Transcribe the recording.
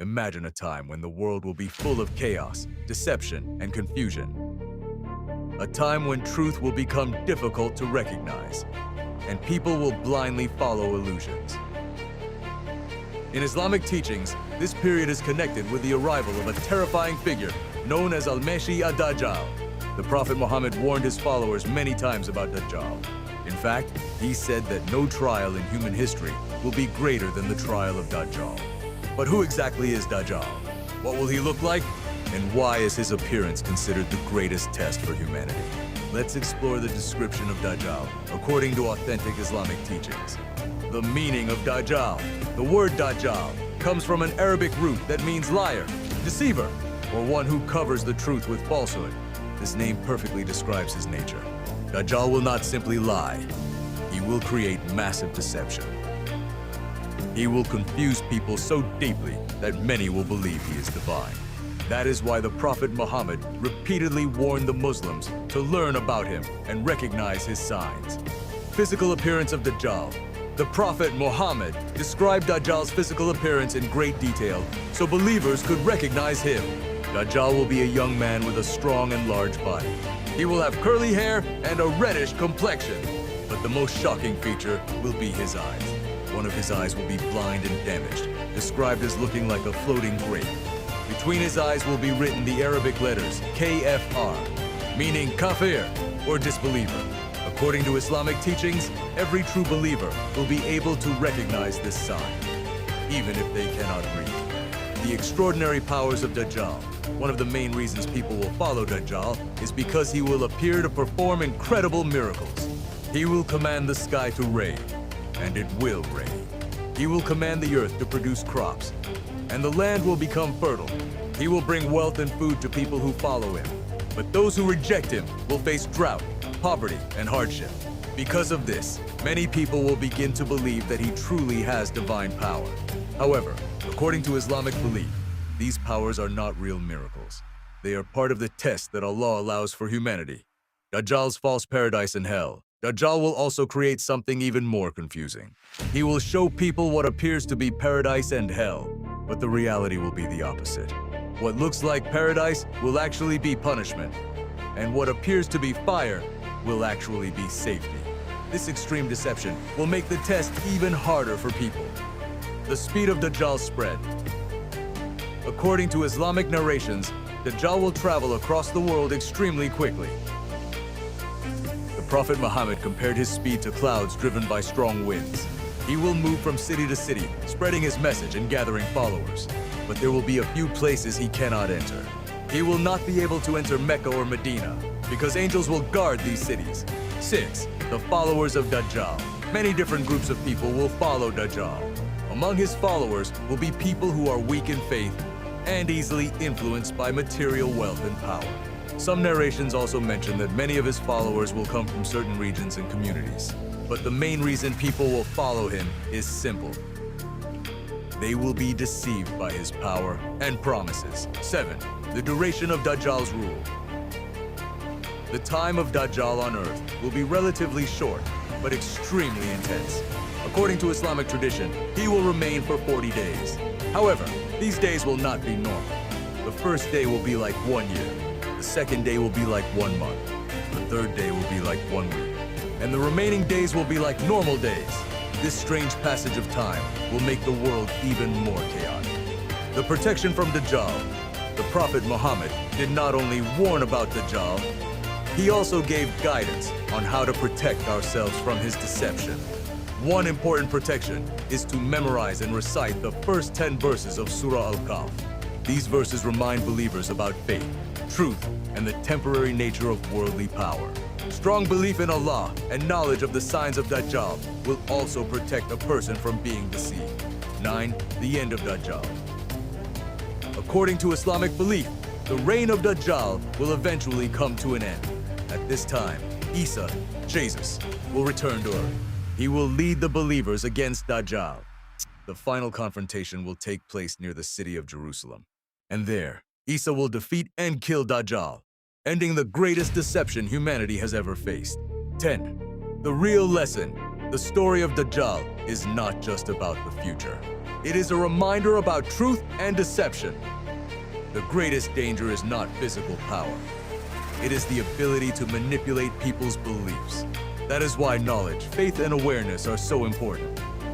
Imagine a time when the world will be full of chaos, deception, and confusion. A time when truth will become difficult to recognize, and people will blindly follow illusions. In Islamic teachings, this period is connected with the arrival of a terrifying figure known as Al-Masih ad-Dajjal. The Prophet Muhammad warned his followers many times about Dajjal. In fact, he said that no trial in human history will be greater than the trial of Dajjal. But who exactly is Dajjal? What will he look like? And why is his appearance considered the greatest test for humanity? Let's explore the description of Dajjal according to authentic Islamic teachings. The meaning of Dajjal. The word Dajjal comes from an Arabic root that means liar, deceiver, or one who covers the truth with falsehood. This name perfectly describes his nature. Dajjal will not simply lie. He will create massive deception. He will confuse people so deeply that many will believe he is divine. That is why the Prophet Muhammad repeatedly warned the Muslims to learn about him and recognize his signs. Physical appearance of Dajjal. The Prophet Muhammad described Dajjal's physical appearance in great detail so believers could recognize him. Dajjal will be a young man with a strong and large body. He will have curly hair and a reddish complexion. But the most shocking feature will be his eyes. One of his eyes will be blind and damaged, described as looking like a floating grape. Between his eyes will be written the Arabic letters KFR, meaning kafir, or disbeliever. According to Islamic teachings, every true believer will be able to recognize this sign, even if they cannot read. The extraordinary powers of Dajjal. One of the main reasons people will follow Dajjal is because he will appear to perform incredible miracles. He will command the sky to rain, and it will rain. He will command the earth to produce crops, and the land will become fertile. He will bring wealth and food to people who follow him. But those who reject him will face drought, poverty, and hardship. Because of this, many people will begin to believe that he truly has divine power. However, according to Islamic belief, these powers are not real miracles. They are part of the test that Allah allows for humanity. Dajjal's false paradise and hell. Dajjal will also create something even more confusing. He will show people what appears to be paradise and hell, but the reality will be the opposite. What looks like paradise will actually be punishment, and what appears to be fire will actually be safety. This extreme deception will make the test even harder for people. The speed of Dajjal's spread. According to Islamic narrations, Dajjal will travel across the world extremely quickly. The Prophet Muhammad compared his speed to clouds driven by strong winds. He will move from city to city, spreading his message and gathering followers. But there will be a few places he cannot enter. He will not be able to enter Mecca or Medina, because angels will guard these cities. 6. The followers of Dajjal. Many different groups of people will follow Dajjal. Among his followers will be people who are weak in faith and easily influenced by material wealth and power. Some narrations also mention that many of his followers will come from certain regions and communities. But the main reason people will follow him is simple. They will be deceived by his power and promises. 7. The duration of Dajjal's rule. The time of Dajjal on earth will be relatively short, but extremely intense. According to Islamic tradition, he will remain for 40 days. However, these days will not be normal. The first day will be like 1 year. The second day will be like 1 month. The third day will be like 1 week. And the remaining days will be like normal days. This strange passage of time will make the world even more chaotic. The protection from Dajjal. The Prophet Muhammad did not only warn about Dajjal, he also gave guidance on how to protect ourselves from his deception. One important protection is to memorize and recite the first 10 verses of Surah Al-Kahf. These verses remind believers about faith, truth, and the temporary nature of worldly power. Strong belief in Allah and knowledge of the signs of Dajjal will also protect a person from being deceived. 9. The end of Dajjal. According to Islamic belief, the reign of Dajjal will eventually come to an end. At this time, Isa, Jesus, will return to earth. He will lead the believers against Dajjal. The final confrontation will take place near the city of Jerusalem. And there, Isa will defeat and kill Dajjal, ending the greatest deception humanity has ever faced. 10. The real lesson. The story of Dajjal is not just about the future. It is a reminder about truth and deception. The greatest danger is not physical power. It is the ability to manipulate people's beliefs. That is why knowledge, faith, and awareness are so important.